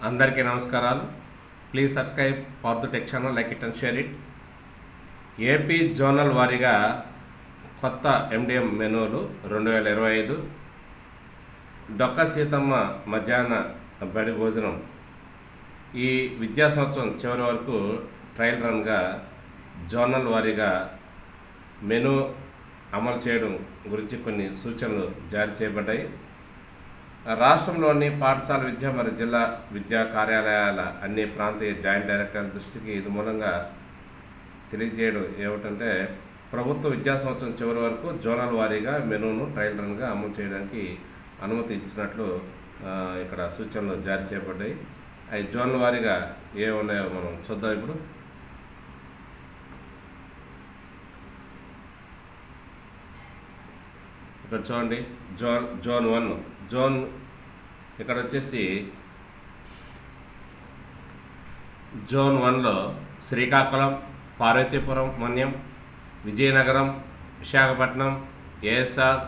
అందరికీ నమస్కారాలు. Please subscribe Partha tech channel, like it and share it. AP zonal వారీగా కొత్త ఎండిఎం మెనూలు 2025 డొక్క సీతమ్మ మధ్యాహ్న బడి భోజనం ఈ విద్యా సంవత్సరం చివరి వరకు ట్రయల్ రన్గా జోనల్ వారీగా మెనూ అమలు చేయడం గురించి కొన్ని సూచనలు జారీ చేయబడ్డాయి. రాష్ట్రంలోని పాఠశాల విద్య మరియు జిల్లా విద్యా కార్యాలయాల అన్ని ప్రాంతీయ జాయింట్ డైరెక్టర్ల దృష్టికి ఇది మూలంగా తెలియజేయడం ఏమిటంటే, ప్రభుత్వ విద్యా సంవత్సరం చివరి వరకు జోనల్ వారీగా మెనూను ట్రయల్ రన్గా అమలు చేయడానికి అనుమతి ఇచ్చినట్లు ఇక్కడ సూచనలు జారీ చేయబడ్డాయి. అవి జోనల్ వారీగా ఏ ఉన్నాయో మనం చూద్దాం. ఇప్పుడు ఇక్కడ చూడండి, జోన్ 1 జోన్ ఇక్కడ వచ్చేసి జోన్ 1లో శ్రీకాకుళం, పార్వతీపురం, మన్యం, విజయనగరం, విశాఖపట్నం, ఏఎస్ఆర్,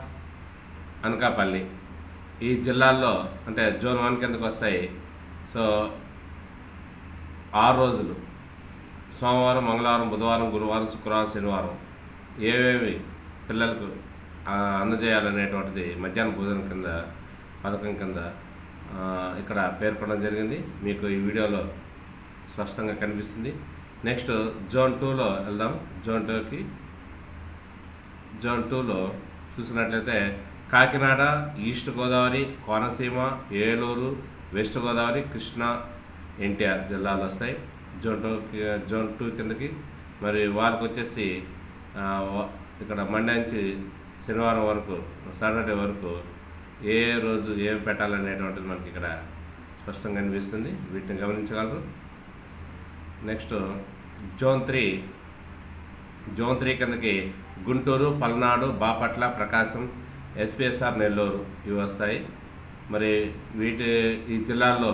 అనకాపల్లి ఈ జిల్లాల్లో అంటే జోన్ 1 కిందకు వస్తాయి. సో 6 రోజులు సోమవారం, మంగళవారం, బుధవారం, గురువారం, శుక్రవారం, శనివారం ఏవేవి పిల్లలకు అందజేయాలనేటువంటిది మధ్యాహ్న భోజనం కింద పథకం కింద ఇక్కడ పేర్కొనడం జరిగింది. మీకు ఈ వీడియోలో స్పష్టంగా కనిపిస్తుంది. నెక్స్ట్ జోన్ 2లో వెళ్దాం. జోన్ 2లో చూసినట్లయితే కాకినాడ, ఈస్ట్ గోదావరి, కోనసీమ, ఏలూరు, వెస్ట్ గోదావరి, కృష్ణా, ఎన్టీఆర్ జిల్లాలు వస్తాయి జోన్ 2 కిందకి. మరి వాళ్ళకి వచ్చేసి ఇక్కడ మండ్య నుంచి శనివారం వరకు, సాటర్డే వరకు ఏ రోజు ఏం పెట్టాలనేటువంటిది మనకి ఇక్కడ స్పష్టంగా కనిపిస్తుంది. వీటిని గమనించగలరు. నెక్స్ట్ జోన్ 3 కిందకి గుంటూరు, పల్నాడు, బాపట్ల, ప్రకాశం, ఎస్పీఎస్ఆర్, నెల్లూరు ఇవి వస్తాయి. మరి ఈ జిల్లాల్లో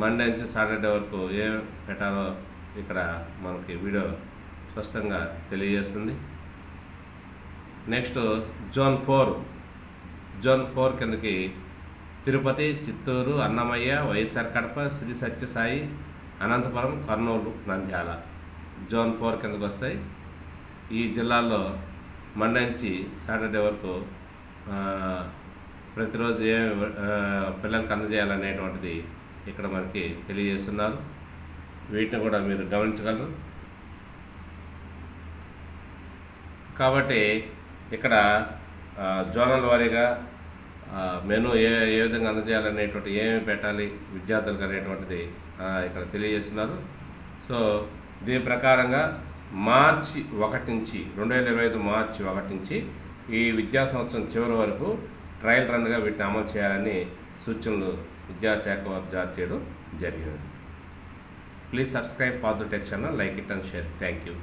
మండే నుంచి సాటర్డే వరకు ఏం పెట్టాలో ఇక్కడ మనకి వీడియో స్పష్టంగా తెలియజేస్తుంది. నెక్స్ట్ జోన్ 4 కిందకి తిరుపతి, చిత్తూరు, అన్నమయ్య, వైఎస్ఆర్ కడప, శ్రీ సత్యసాయి, అనంతపురం, కర్నూలు, నంద్యాల జోన్ 4 కిందకి వస్తాయి. ఈ జిల్లాల్లో మండే నుంచి సాటర్డే వరకు ప్రతిరోజు ఏ పిల్లలకు అందజేయాలనేటువంటిది ఇక్కడ మనకి తెలియజేస్తున్నారు. వీటిని కూడా మీరు గమనించగలరు. కాబట్టి ఇక్కడ జోనల్ వారీగా మెనూ ఏ విధంగా అందజేయాలనేటువంటి ఏమేమి పెట్టాలి విద్యార్థులకు అనేటువంటిది ఇక్కడ తెలియజేస్తున్నారు. సో దీని ప్రకారంగా మార్చి 1 నుంచి 2025 మార్చి 1 నుంచి ఈ విద్యా సంవత్సరం చివరి వరకు ట్రయల్ రన్గా వీటిని అమలు చేయాలని సూచనలు విద్యాశాఖ వారు జారీ చేయడం జరిగింది. Please subscribe Partha tech channel, like it and share. Thank you.